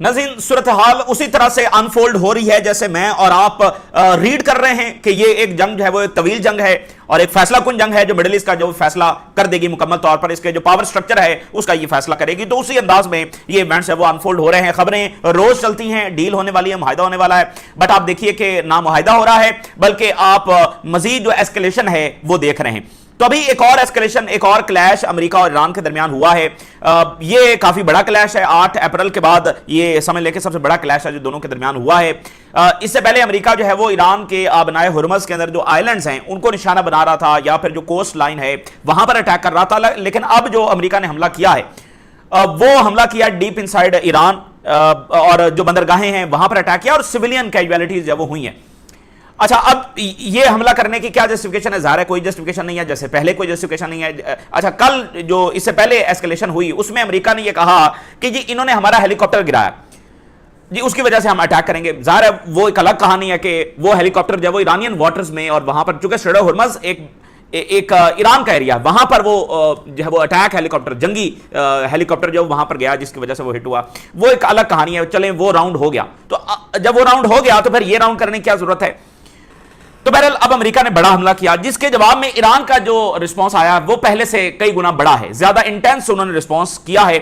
ناظرین صورتحال اسی طرح سے انفولڈ ہو رہی ہے جیسے میں اور آپ ریڈ کر رہے ہیں کہ یہ ایک جنگ جو ہے وہ ایک طویل جنگ ہے اور ایک فیصلہ کن جنگ ہے جو مڈل ایسٹ کا جو فیصلہ کر دے گی مکمل طور پر، اس کے جو پاور سٹرکچر ہے اس کا یہ فیصلہ کرے گی. تو اسی انداز میں یہ ایونٹس ہے وہ انفولڈ ہو رہے ہیں. خبریں روز چلتی ہیں، ڈیل ہونے والی ہے، معاہدہ ہونے والا ہے، بٹ آپ دیکھیے کہ نہ معاہدہ ہو رہا ہے بلکہ آپ مزید جو ایسکیلیشن ہے وہ دیکھ رہے ہیں. تو ابھی ایک اور ایسکیلیشن، ایک اور کلیش امریکہ اور ایران کے درمیان ہوا ہے. یہ کافی بڑا کلیش ہے. 8 اپریل کے بعد یہ سمجھ لے کے سب سے بڑا کلیش ہے جو دونوں کے درمیان ہوا ہے. اس سے پہلے امریکہ جو ہے وہ ایران کے آبنائے ہرمز کے اندر جو آئلینڈز ہیں ان کو نشانہ بنا رہا تھا یا پھر جو کوسٹ لائن ہے وہاں پر اٹیک کر رہا تھا. لیکن اب جو امریکہ نے حملہ کیا ہے وہ حملہ کیا ڈیپ انسائیڈ ایران اور جو بندرگاہیں ہیں وہاں پر اٹیک کیا اور سویلین کیجویلٹیز جو وہ ہوئی ہیں. اچھا اب یہ حملہ کرنے کی کیا جسٹیفیکیشن ہے؟ ظاہر ہے کوئی جسٹیفیکیشن نہیں ہے، جیسے پہلے کوئی جسٹیفیکیشن نہیں ہے. اچھا کل جو اس سے پہلے ایسکیلیشن ہوئی اس میں امریکہ نے یہ کہا کہ جی انہوں نے ہمارا ہیلی کاپٹر گرایا جی اس کی وجہ سے ہم اٹیک کریں گے. ظاہر ہے وہ ایک الگ کہانی ہے کہ وہ ہیلی کاپٹر جو ہے وہ ایرانین واٹرز میں اور وہاں پر چونکہ اسٹریٹ آف ہرمز ایک ایران کا ایریا وہاں پر وہ جو ہے وہ اٹیک ہیلی کاپٹر جنگی ہیلی کاپٹر جو وہاں پر گیا جس کی وجہ سے وہ ہٹ ہوا، وہ ایک الگ کہانی ہے. چلیں وہ راؤنڈ ہو گیا. تو جب وہ راؤنڈ ہو گیا تو پھر یہ راؤنڈ کرنے کی کیا ضرورت ہے؟ تو بہرحال اب امریکہ نے بڑا حملہ کیا جس کے جواب میں ایران کا جو رسپانس آیا وہ پہلے سے کئی گنا بڑا ہے، زیادہ انٹینس انہوں نے رسپانس کیا ہے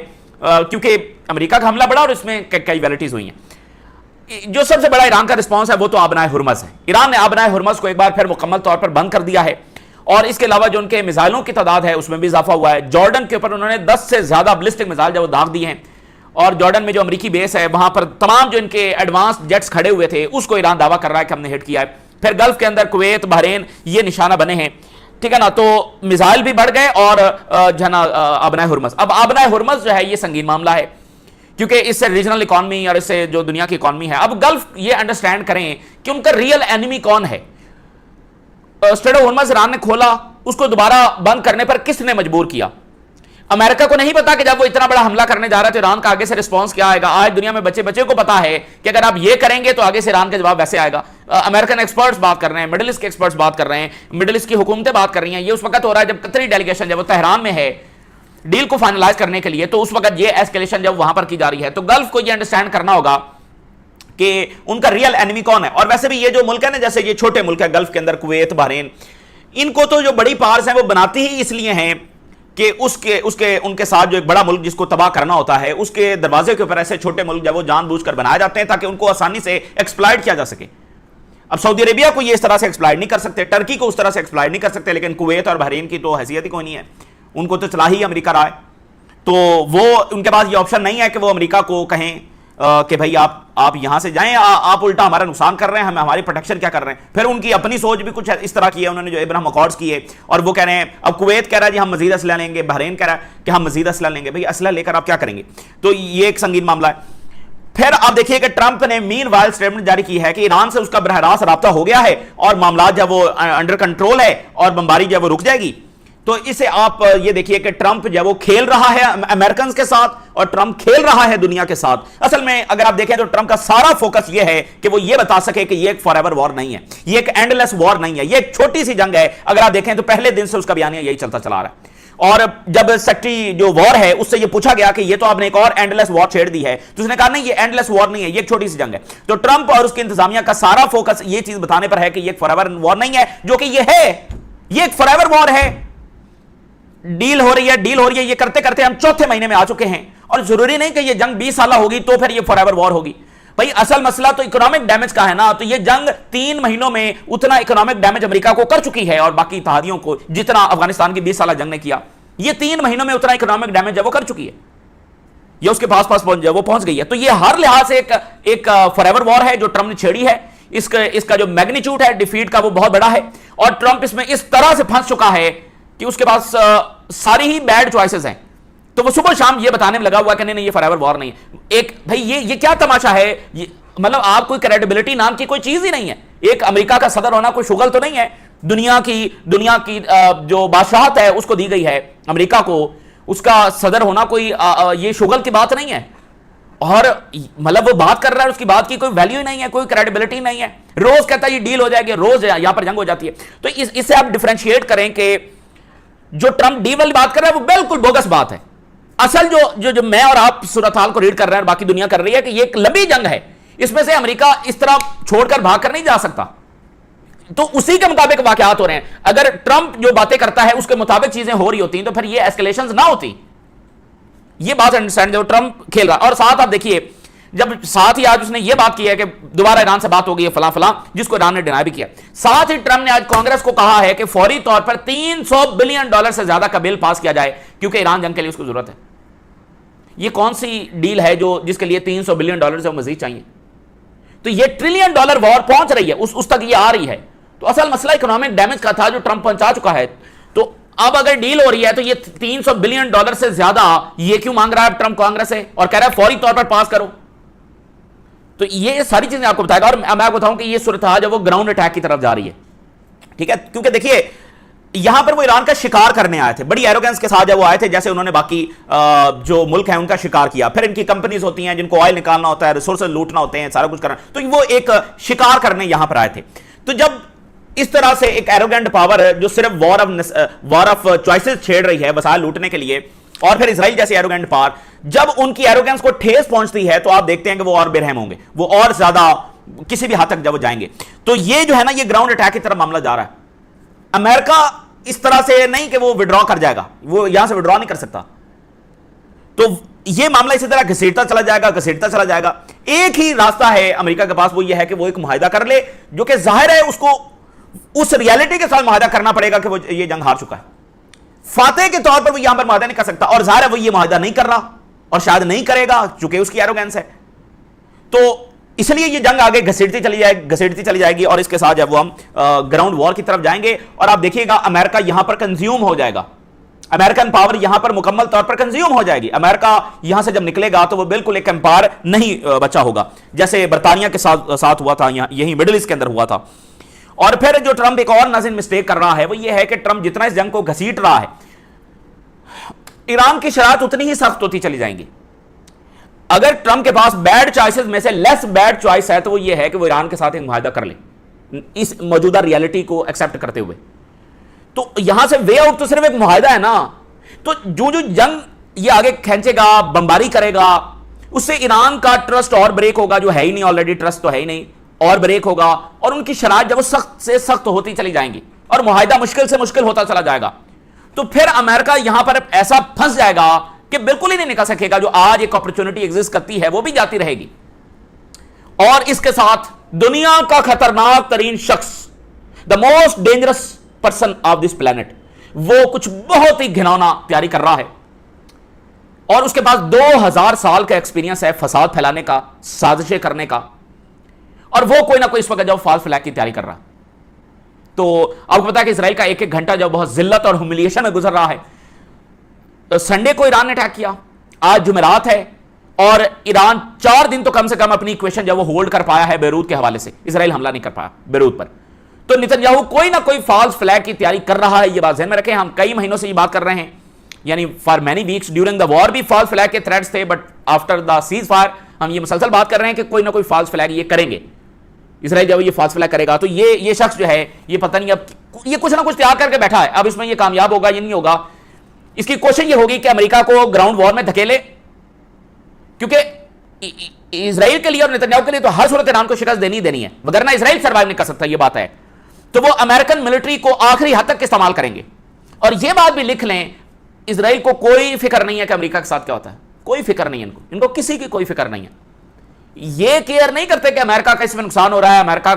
کیونکہ امریکہ کا حملہ بڑا اور اس میں کئی ویلٹیز ہوئی ہیں. جو سب سے بڑا ایران کا رسپانس ہے وہ تو آبنائے ہرمز ہے. ایران نے آبنائے ہرمز کو ایک بار پھر مکمل طور پر بند کر دیا ہے اور اس کے علاوہ جو ان کے میزائلوں کی تعداد ہے اس میں بھی اضافہ ہوا ہے. جارڈن کے اوپر انہوں نے 10 سے زیادہ بلسٹک میزائل جو داغ دیے ہیں اور جارڈن میں جو امریکی بیس ہے وہاں پر تمام جو ان کے ایڈوانس جیٹس کھڑے ہوئے تھے اس کو ایران دعویٰ کر رہا ہے کہ ہم نے ہٹ کیا ہے. پھر گلف کے اندر کویت، بحرین یہ نشانہ بنے ہیں، ٹھیک ہے نا. تو میزائل بھی بڑھ گئے اور جو ہے نا آبنائے ہرمز. اب آبنائے ہرمز جو ہے یہ سنگین معاملہ ہے کیونکہ اس سے ریجنل اکانومی اور اس سے جو دنیا کی اکانومی ہے. اب گلف یہ انڈرسٹینڈ کریں کہ ان کا ریئل اینیمی کون ہے. اسٹریٹ آف ہرمز ایران نے کھولا، اس کو دوبارہ بند کرنے پر کس نے مجبور کیا؟ امریکہ کو نہیں پتا کہ جب وہ اتنا بڑا حملہ کرنے جا رہا ہے تو ایران کا آگے سے رسپانس کیا آئے گا. آج دنیا میں بچے بچے کو پتا ہے کہ اگر آپ یہ کریں گے تو آگے سے ایران کا جواب ویسے آئے گا. امریکن ایکسپرٹس بات کر رہے ہیں، مڈل ایسٹ کے ایکسپرٹس بات کر رہے ہیں، مڈل ایسٹ کی حکومتیں بات کر رہی ہیں. یہ اس وقت ہو رہا ہے جب قطری ڈیلیگیشن جب وہ تہران میں ہے ڈیل کو فائنلائز کرنے کے لیے، تو اس وقت یہ ایسکیلیشن جب وہاں پر کی جا رہی ہے. تو گلف کو یہ انڈرسٹینڈ کرنا ہوگا کہ ان کا ریئل اینیمی کون ہے. اور ویسے بھی یہ جو ملک ہے نا، جیسے یہ چھوٹے ملک ہے گلف کے اندر کویت، بحرین، ان کو تو جو بڑی پاورز ہیں وہ بناتی ہی اس لیے ہیں کہ ان کے ساتھ جو ایک بڑا ملک جس کو تباہ کرنا ہوتا ہے اس کے دروازے کے اوپر ایسے چھوٹے ملک جب وہ جان بوجھ کر بنائے جاتے ہیں تاکہ ان کو آسانی سے ایکسپلائٹ کیا جا سکے. اب سعودی عربیہ کو یہ اس طرح سے ایکسپلائٹ نہیں کر سکتے، ٹرکی کو اس طرح سے ایکسپلائٹ نہیں کر سکتے، لیکن کویت اور بحرین کی تو حیثیت ہی کوئی نہیں ہے. ان کو تو چلا ہی امریکہ رہا ہے. تو وہ ان کے پاس یہ آپشن نہیں ہے کہ وہ امریکہ کو کہیں کہ بھائی آپ یہاں سے جائیں، آپ الٹا ہمارا نقصان کر رہے ہیں، ہماری پروٹیکشن کیا کر رہے ہیں. پھر ان کی اپنی سوچ بھی کچھ اس طرح کی ہے. انہوں نے جو ابراہیم اکارڈز کیے اور وہ کہہ رہے ہیں، اب کویت کہہ رہا ہے جی ہم مزید اسلحہ لیں گے، بحرین کہہ رہا ہے کہ ہم مزید اسلحہ لیں گے. بھائی اسلحہ لے کر آپ کیا کریں گے؟ تو یہ ایک سنگین معاملہ ہے. پھر آپ دیکھیے کہ ٹرمپ نے مین وائل اسٹیٹمنٹ جاری کی ہے کہ ایران سے اس کا براہ راست رابطہ ہو گیا ہے اور معاملات جب وہ انڈر کنٹرول ہے اور بمباری جب وہ رک جائے گی. تو اسے آپ یہ دیکھیے کہ ٹرمپ جو وہ کھیل رہا ہے امریکنز کے ساتھ اور ٹرمپ کھیل رہا ہے دنیا کے ساتھ. اصل میں اگر آپ دیکھیں تو ٹرمپ کا سارا فوکس یہ ہے کہ وہ یہ بتا سکے کہ یہ ایک فار ایور وار نہیں ہے، یہ ایک اینڈ لیس وار نہیں ہے، یہ ایک چھوٹی سی جنگ ہے. اگر آپ دیکھیں تو پہلے دن سے اس کا بیانیہ یہی چلتا چلا رہا ہے. اور جب سیکٹری جو وار ہے اس سے یہ پوچھا گیا کہ یہ تو آپ نے ایک اور اینڈ لیس وار چھیڑ دی ہے، تو اس نے کہا نہیں یہ اینڈ لیس وار نہیں ہے، یہ ایک چھوٹی سی جنگ ہے. تو ٹرمپ اور اس کی انتظامیہ کا سارا فوکس یہ چیز بتانے پر ہے کہ یہ ایک فار ایور وار نہیں ہے، جو کہ یہ ہے، یہ ایک فار ایور وار ہے. ڈیل ہو رہی ہے، یہ کرتے کرتے ہم چوتھے مہینے میں آ چکے ہیں اور ضروری نہیں کہ یہ جنگ 20 سالہ ہوگی تو پھر یہ فار ایور وار ہوگی. بھائی اصل مسئلہ تو اکنامک ڈیمیج کا ہے نا. تو یہ جنگ 3 مہینوں میں اتنا اکنامک ڈیمیج امریکہ کو کر چکی ہے اور باقی اتحادیوں کو جتنا افغانستان کی 20 سالہ جنگ نے کیا، یہ 3 مہینوں میں اتنا اکنامک ڈیمیج وہ کر چکی ہے، یہ اس کے پاس وہ پہنچ گئی ہے. تو یہ ہر لحاظ سے ایک فار ایور وار ہے جو ٹرمپ نے چھیڑی ہے. اس کا جو میگنیچیوڈ ہے ڈیفیٹ کا وہ بہت بڑا ہے اور ٹرمپ اس میں اس طرح سے پھنس چکا ہے کہ اس کے پاس ساری ہی بیڈ چوائسز ہیں. تو وہ صبح شام یہ بتانے میں لگا ہوا کہ نہیں یہ فار ایور وار نہیں ہے. ایک بھائی یہ کیا تماشا ہے؟ مطلب آپ کوئی کریڈیبلٹی نام کی کوئی چیز ہی نہیں ہے. ایک امریکہ کا صدر ہونا کوئی شغل تو نہیں ہے. دنیا کی جو بادشاہت ہے اس کو دی گئی ہے امریکہ کو، اس کا صدر ہونا کوئی یہ شغل کی بات نہیں ہے. اور مطلب وہ بات کر رہا ہے، اس کی بات کی کوئی ویلیو ہی نہیں ہے، کوئی کریڈیبلٹی نہیں ہے. روز کہتا ہے یہ ڈیل ہو جائے گی، روز یہاں پر جنگ ہو جاتی ہے. تو اس سے آپ ڈیفرینشیٹ کریں کہ جو ٹرمپ ڈیل والی بات کر رہا ہے وہ بالکل بوگس بات ہے. اصل جو میں اور آپ صورتحال کو ریڈ کر رہے ہیں اور باقی دنیا کر رہی ہے کہ یہ ایک لمبی جنگ ہے، اس میں سے امریکہ اس طرح چھوڑ کر بھاگ کر نہیں جا سکتا، تو اسی کے مطابق واقعات ہو رہے ہیں. اگر ٹرمپ جو باتیں کرتا ہے اس کے مطابق چیزیں ہو رہی ہوتی ہیں تو پھر یہ ایسکیلیشنز نہ ہوتی. یہ بات انڈرسٹینڈ جو ٹرمپ کھیل رہا. اور ساتھ آپ دیکھیے جب ساتھ ہی آج اس نے یہ بات کی ہے کہ دوبارہ ایران سے بات ہو گئی ہے فلاں فلاں، جس کو ایران نے ڈینائی بھی کیا. ساتھ ہی ٹرمپ نے آج کانگریس کو کہا ہے کہ فوری طور پر $300 بلین سے زیادہ کا بل پاس کیا جائے کیونکہ ایران جنگ کے لیے اس کو ضرورت ہے. یہ کون سی ڈیل ہے جو جس کے لیے $300 بلین سے مزید چاہیے؟ تو یہ $1 ٹریلین وار پہنچ رہی ہے، اس تک یہ آ رہی ہے. تو اصل مسئلہ اکنامک ڈیمیج کا تھا جو ٹرمپ پہنچا چکا ہے. تو اب اگر ڈیل ہو رہی ہے تو یہ $300 بلین سے زیادہ یہ کیوں مانگ رہا ہے ٹرمپ کانگریس سے اور کہہ رہا ہے فوری طور پر پاس کرو؟ تو یہ ساری چیزیں آپ کو بتائے گا. اور میں آپ کو بتاؤں کہ یہ صورتحال جو وہ گراؤنڈ اٹیک کی طرف جا رہی ہے، ٹھیک ہے، کیونکہ دیکھیے یہاں پر وہ ایران کا شکار کرنے آئے تھے بڑی ایروگنس کے ساتھ. جب وہ آئے تھے جیسے انہوں نے باقی جو ملک ہیں ان کا شکار کیا، پھر ان کی کمپنیز ہوتی ہیں جن کو آئل نکالنا ہوتا ہے، ریسورسز لوٹنا ہوتے ہیں، سارا کچھ کرنا، تو وہ ایک شکار کرنے یہاں پر آئے تھے. تو جب اس طرح سے ایک ایروگنٹ پاور جو صرف وار آف چوائسز چھیڑ رہی ہے وسائل لوٹنے کے لیے، اور پھر اسرائیل جیسے ایروگنٹ پاور جب ان کی ایروگنس کو ٹھیس پہنچتی ہے تو آپ دیکھتے ہیں کہ وہ اور بے رحم ہوں گے، وہ اور زیادہ کسی بھی حد تک جب وہ جائیں گے. تو یہ جو ہے نا یہ گراؤنڈ اٹیک کی طرف معاملہ جا رہا ہے. امریکہ اس طرح سے نہیں کہ وہ وڈرا کر جائے گا، وہ یہاں سے وڈرا نہیں کر سکتا. تو یہ معاملہ اسی طرح گھسیٹتا چلا جائے گا. ایک ہی راستہ ہے امریکہ کے پاس، وہ یہ ہے کہ وہ ایک معاہدہ کر لے، جو کہ ظاہر ہے اس کو اس ریالٹی کے ساتھ معاہدہ کرنا پڑے گا کہ وہ یہ جنگ ہار چکا ہے. فاتح کے طور پر وہ یہاں پر معاہدہ نہیں کر سکتا، اور ظاہر ہے وہ یہ معاہدہ نہیں کر رہا اور شاید نہیں کرے گا چونکہ اس کی ایروگنس ہے. تو اس لیے یہ جنگ آگے گھسیٹتی چلی جائے گی اور اس کے ساتھ جب وہ ہم گراؤنڈ وار کی طرف جائیں گے. اور آپ دیکھیے گا امریکہ یہاں پر کنزیوم ہو جائے گا، امریکن پاور یہاں پر مکمل طور پر کنزیوم ہو جائے گی. امریکہ یہاں سے جب نکلے گا تو وہ بالکل ایک امپائر نہیں بچا ہوگا جیسے برطانیہ کے ساتھ ہوا تھا، یہی مڈل ایسٹ کے اندر ہوا تھا. اور پھر جو ٹرمپ ایک اور ناظرین مسٹیک کر رہا ہے وہ یہ ہے کہ ٹرمپ جتنا اس جنگ کو گھسیٹ رہا ہے ایران کی شرائط اتنی ہی سخت ہوتی چلی جائیں گی. اگر ٹرمپ کے پاس بیڈ چوائسز میں سے لیس بیڈ چوائس ہے تو وہ یہ ہے کہ وہ ایران کے ساتھ ایک معاہدہ کر لے اس موجودہ ریالٹی کو ایکسپٹ کرتے ہوئے. تو یہاں سے وے آؤٹ تو صرف ایک معاہدہ ہے نا. تو جو جنگ یہ آگے کھینچے گا، بمباری کرے گا، اس سے ایران کا ٹرسٹ اور بریک ہوگا، جو ہے ہی نہیں آلریڈی ٹرسٹ تو ہے ہی نہیں، اور بریک ہوگا. اور ان کی شرائط جب وہ سخت سے سخت ہوتی چلی جائیں گی اور معاہدہ مشکل سے مشکل ہوتا چلا جائے گا تو پھر امریکہ یہاں پر ایسا پھنس جائے گا کہ بالکل ہی نہیں نکل سکے گا. جو آج ایک اپرچونٹی ایگزسٹ کرتی ہے وہ بھی جاتی رہے گی. اور اس کے ساتھ دنیا کا خطرناک ترین شخص، the most dangerous person of this planet, وہ کچھ بہت ہی گھناؤنا تیاری کر رہا ہے اور اس کے پاس 2000 سال کا ایکسپیرینس ہے فساد پھیلانے کا، سازشیں کرنے کا. اور وہ کوئی نہ کوئی اس وقت جب فالس فلیگ کی تیاری کر رہا. تو آپ کو پتا ہے کہ اسرائیل کا ایک ایک گھنٹہ جب بہت ذلت اور ہیوملیشن میں گزر رہا ہے. سنڈے کو ایران نے اٹیک کیا، آج جمعرات ہے، اور ایران 4 دن تو کم سے کم اپنی ایکویشن جب وہ ہولڈ کر پایا ہے بیروت کے حوالے سے. اسرائیل حملہ نہیں کر پایا بیروت پر. تو نتنیاہو کوئی نہ کوئی فالس فلیگ کی تیاری کر رہا ہے. یہ بات ذہن میں رکھیں، ہم کئی مہینوں سے یہ بات کر رہے ہیں، یعنی for many weeks during the war بھی فالس فلیگ کے تھریٹس تھے، but after the ceasefire ہم یہ مسلسل بات کر رہے ہیں کہ کوئی نہ کوئی فالس فلیگ یہ کریں گے. اسرائیل جب یہ فالس فلیگ کرے گا تو یہ شخص جو ہے یہ پتہ نہیں اب یہ کچھ نہ کچھ تیار کر کے بیٹھا ہے. اب اس میں یہ کامیاب ہوگا یہ نہیں ہوگا. اس کی کوشش یہ ہوگی کہ امریکہ کو گراؤنڈ وار میں دھکیلے، کیونکہ اسرائیل کے لیے اور نتنیاہو کے لیے تو ہر صورت ایران کو شکست دینی ہے، وگرنہ اسرائیل سروائیو نہیں کر سکتا. یہ بات ہے. تو وہ امریکن ملٹری کو آخری حد تک استعمال کریں گے. اور یہ بات بھی لکھ لیں، اسرائیل کو کوئی فکر نہیں ہے کہ امریکہ کے ساتھ کیا ہوتا ہے. کوئی فکر نہیں ہے ان کو کسی کی کوئی فکر نہیں ہے. یہ کیئر نہیں کرتے کہ امریکہ کا اس میں نقصان ہو رہا ہے، امریکہ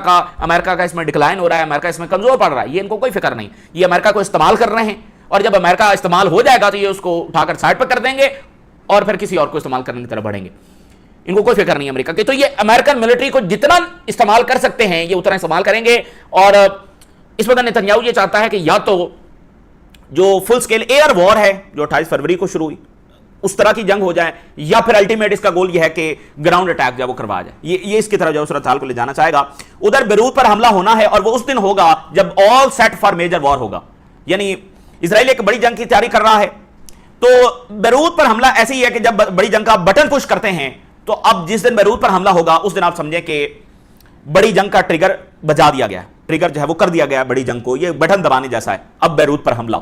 کا اس میں ڈکلائن ہو رہا ہے، امریکہ اس میں کمزور پڑ رہا ہے. یہ ان کو کوئی فکر نہیں. یہ امریکہ کو استعمال کر رہے ہیں، اور جب امریکہ استعمال ہو جائے گا تو یہ اس کو اٹھا کر سائڈ پہ کر دیں گے اور پھر کسی اور کو استعمال کرنے کی طرف بڑھیں گے. ان کو کوئی فکر نہیں ہے امریکہ کی. تو یہ امریکن ملٹری کو جتنا استعمال کر سکتے ہیں یہ اتنا استعمال کریں گے. اور اس وقت نتنیاہو یہ چاہتا ہے کہ یا تو جو فل سکیل ایئر وار ہے جو 28 فروری کو شروع ہوئی اس طرح کی جنگ ہو جائے، یا پھر الٹیمیٹ اس کا گول یہ ہے کہ گراؤنڈ اٹیک جب وہ کروا جائے. یہ اس کی طرح جو صورتحال کو لے جانا چاہے گا. ادھر بیروت پر حملہ ہونا ہے اور وہ اس دن ہوگا جب آل سیٹ فار میجر وار ہوگا. یعنی اسرائیل ایک بڑی جنگ کی تیاری کر رہا ہے، تو بیروت پر حملہ ایسے ہی ہے کہ جب بڑی جنگ کا بٹن پش کرتے ہیں تو اب جس دن بیروت پر حملہ ہوگا اس دن آپ سمجھیں کہ بڑی جنگ کا ٹریگر بجا دیا گیا ہے. ٹریگر جو ہے وہ کر دیا گیا ہے بڑی جنگ کو. یہ بٹن دبانے جیسا ہے اب بیروت پر حملہ.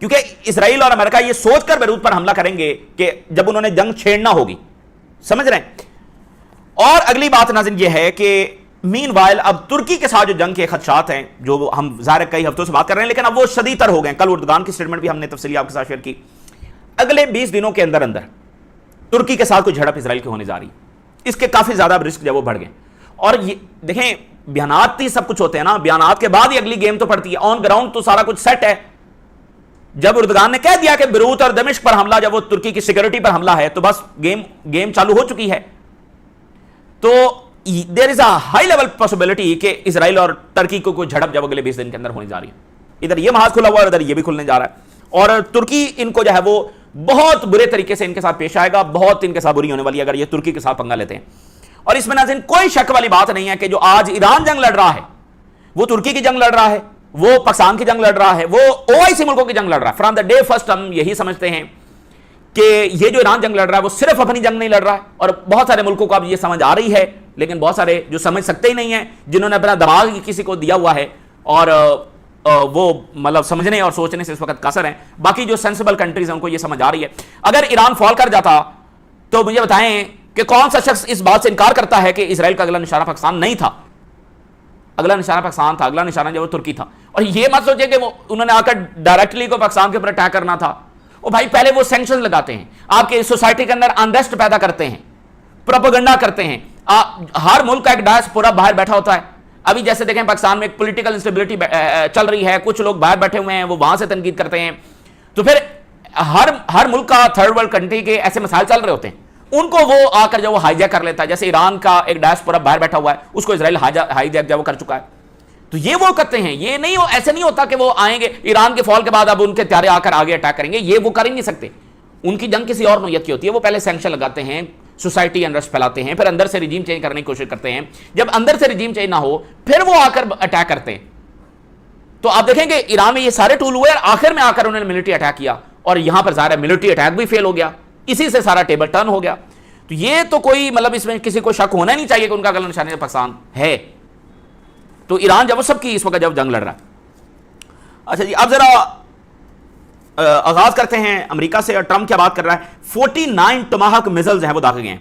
کیونکہ اسرائیل اور امریکہ یہ سوچ کر بیروت پر حملہ کریں گے کہ جب انہوں نے جنگ چھیڑنا ہوگی. سمجھ رہے ہیں؟ اور اگلی بات ناظرین یہ ہے کہ مین وائل اب ترکی کے ساتھ جو جنگ کے خدشات ہیں، جو ہم ظاہر کئی ہفتوں سے بات کر رہے ہیں، لیکن اب وہ شدید تر ہو گئے ہیں. کل اردگان کی سٹیٹمنٹ بھی ہم نے تفصیلی آپ کے ساتھ شیئر کی. اگلے 20 دنوں کے اندر ترکی کے ساتھ کوئی جھڑپ اسرائیل کی ہونے جا رہی ہے. اس کے کافی زیادہ رسک جو وہ بڑھ گئے. اور یہ دیکھیں، بیانات ہی سب کچھ ہوتے ہیں نا، بیانات کے بعد ہی اگلی گیم تو پڑتی ہے. آن گراؤنڈ تو سارا کچھ سیٹ ہے. جب اردگان نے کہہ دیا کہ بیروت اور دمشق پر حملہ، جب وہ ترکی کی سیکورٹی پر حملہ ہے، تو بس گیم چالو ہو چکی ہے. تو دیر از اے ہائی لیول پاسبلٹی کہ اسرائیل اور ترکی کو کوئی جھڑپ جب اگلے 20 دن کے اندر ہونے جا رہی ہے. ادھر یہ محاذ کھلا ہوا ہے، ادھر یہ بھی کھلنے جا رہا ہے. اور ترکی ان کو جو ہے وہ بہت برے طریقے سے ان کے ساتھ پیش آئے گا، بہت ان کے ساتھ بری ہونے والی ہے اگر یہ ترکی کے ساتھ پنگا لیتے ہیں. اور اس میں ناظرین کوئی شک والی بات نہیں ہے کہ جو آج ایران جنگ لڑ رہا ہے، وہ ترکی کی جنگ لڑ رہا ہے، وہ پاکستان کی جنگ لڑ رہا ہے، وہ OIC ملکوں کی جنگ لڑ رہا ہے. فرام دا ڈے فرسٹ ہم یہی سمجھتے ہیں کہ یہ جو ایران جنگ لڑ رہا ہے وہ صرف اپنی جنگ نہیں لڑ رہا ہے. اور بہت سارے ملکوں کو اب یہ سمجھ آ رہی ہے، لیکن بہت سارے جو سمجھ سکتے ہی نہیں ہیں، جنہوں نے اپنا دماغ کسی کو دیا ہوا ہے اور وہ مطلب سمجھنے اور سوچنے سے اس وقت قاصر ہیں. باقی جو سینسیبل کنٹریز ہیں ان کو یہ سمجھ آ رہی ہے. اگر ایران فال کر جاتا تو مجھے بتائیں کہ کون سا شخص اس بات سے انکار کرتا ہے کہ اسرائیل کا اگلا نشانہ پاکستان نہیں تھا. اگلا نشانہ پاکستان تھا، اگلا نشانہ جو وہ ترکی تھا. اور یہ مت سوچے کہ وہ انہوں نے آ کر ڈائریکٹلی کو پاکستان کے اوپر اٹیک کرنا تھا. وہ بھائی پہلے وہ سینکشن لگاتے ہیں، آپ کی سوسائٹی کے اندر انریسٹ پیدا کرتے ہیں، پروپیگنڈا کرتے ہیں. ہر ملک کا ایک ڈائسپورا باہر بیٹھا ہوتا ہے. ابھی جیسے دیکھیں پاکستان میں ایک پولیٹیکل انسٹیبلٹی چل رہی ہے، کچھ لوگ باہر بیٹھے ہوئے ہیں، وہ وہاں سے تنقید کرتے ہیں. تو پھر ہر ملک کا تھرڈ ورلڈ کنٹری کے ایسے مسائل چل رہے ہوتے ہیں، ان کو وہ آ کر جو وہ ہائی جیک کر لیتا ہے. جیسے ایران کا ایک ڈائسپورا باہر بیٹھا ہوا ہے، اس کو اسرائیل ہائی جیک جو وہ کر چکا ہے. تو یہ وہ کرتے ہیں. یہ نہیں ایسے نہیں ہوتا کہ وہ آئیں گے ایران کے فال کے بعد اب ان کے طیارے آ کر آگے اٹیک کریں گے. یہ وہ کر ہی نہیں سکتے. ان کی جنگ کسی اور نوعیت کی ہوتی ہے. وہ پہلے سینکشن لگاتے ہیں، سوسائٹی انرسٹ پھیلاتے ہیں، پھر اندر سے رجیم چینج کرنے کی کوشش کرتے ہیں. جب اندر سے رجیم چینج نہ ہو پھر وہ آ کر اٹیک کرتے ہیں. تو آپ دیکھیں کہ ایران میں یہ سارے ٹول ہوئے اور آخر میں آ کر انہوں نے ملٹری اٹیک کیا. اور یہاں پر ظاہر ہے ملٹری اٹیک بھی فیل ہو گیا، اسی سے سارا ٹیبل ٹرن ہو گیا. تو یہ تو کوئی مطلب اس میں کسی کو شک ہونا نہیں چاہیے کہ ان کا اگلا نشانہ پاکستان ہے. تو ایران جب وہ سب کی اس وقت جب جنگ لڑ رہا ہے. اچھا جی، اب ذرا آغاز کرتے ہیں امریکہ سے. اور ٹرمپ کیا بات کر رہا ہے؟ 49 ٹماہک میزائلز ہیں وہ داغے گئے ہیں.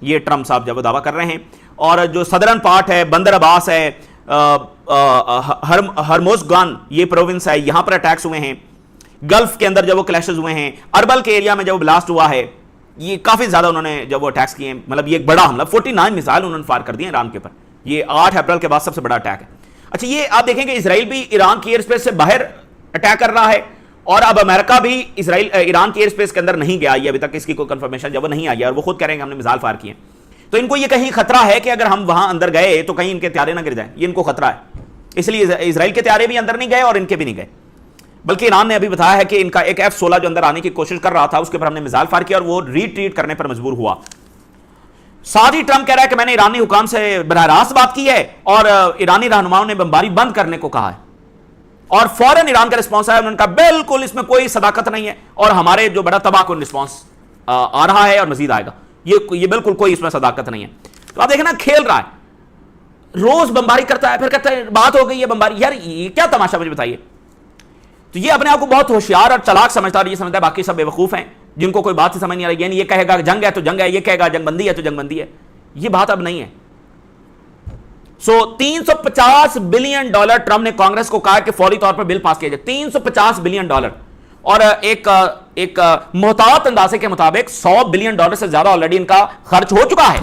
یہ ٹرمپ صاحب جب وہ دعویٰ کر رہے ہیں. اور جو صدرن پارٹ ہے، بندر عباس ہے، ہرموزگان یہ پروونس ہے، یہاں پر اٹیکس ہوئے ہیں. گلف کے اندر جب وہ کلیشز ہوئے ہیں، اربل کے ایریا میں جب وہ بلاسٹ ہوا ہے، یہ کافی زیادہ انہوں نے جب وہ اٹیکس کیے ہیں. مطلب یہ ایک بڑا حملہ، 49 میزائل انہوں نے فائر کر دیے ایران کے اوپر. یہ 8 اپریل کے بعد سب سے بڑا اٹیک ہے. اچھا، یہ آپ دیکھیں کہ اسرائیل بھی ایران کی ایئر اسپیس سے باہر اٹیک کر رہا ہے، اور اب امریکہ بھی ایران کی ایئر اسپیس کے اندر نہیں گیا. یہ ابھی تک اس کی کوئی کنفرمیشن جب وہ نہیں آئی ہے، اور وہ خود کہہ رہے ہیں کہ ہم نے میزائل فائر کیے. تو ان کو یہ کہیں خطرہ ہے کہ اگر ہم وہاں اندر گئے تو کہیں ان کے طیارے نہ گر جائیں. یہ ان کو خطرہ ہے، اس لیے اسرائیل کے طیارے بھی اندر نہیں گئے اور ان کے بھی نہیں گئے. بلکہ ایران نے ابھی بتایا ہے کہ ان کا ایک F-16 جو اندر آنے کی کوشش کر رہا تھا، اس کے اوپر ہم نے میزائل فائر کیا اور وہ ریٹریٹ کرنے پر مجبور ہوا. ساتھ ہی ٹرمپ کہہ رہا ہے کہ میں نے ایرانی حکام سے براہ راست بات کی ہے اور ایرانی رہنماؤں نے بمباری بند کرنے کو کہا ہے. اور فوراً ایران کا رسپانس ہے، انہوں نے کہا بالکل اس میں کوئی صداقت نہیں ہے اور ہمارے جو بڑا تباہ کن رسپانس آ رہا ہے اور مزید آئے گا. یہ بالکل کوئی اس میں صداقت نہیں ہے. تو آپ دیکھیں نا، کھیل رہا ہے، روز بمباری کرتا ہے، پھر کہتا ہے بات ہو گئی ہے بمباری. یار یہ کیا تماشا، مجھے بتائیے. تو یہ اپنے آپ کو بہت ہوشیار اور چلاک سمجھتا ہے، اور یہ سمجھتا ہے باقی سب بے وقوف ہیں جن کو کوئی بات ہی سمجھ نہیں آ رہی. یعنی یہ کہے گا جنگ ہے تو جنگ ہے، یہ کہے گا جنگ بندی ہے تو جنگ بندی ہے. یہ بات اب نہیں ہے. $350 بلین ٹرمپ نے کانگریس کو کہا کہ فوری طور پر بل پاس کیا جائے. $350 بلین، اور ایک محتاط اندازے کے مطابق $100 بلین سے زیادہ آلریڈی ان کا خرچ ہو چکا ہے.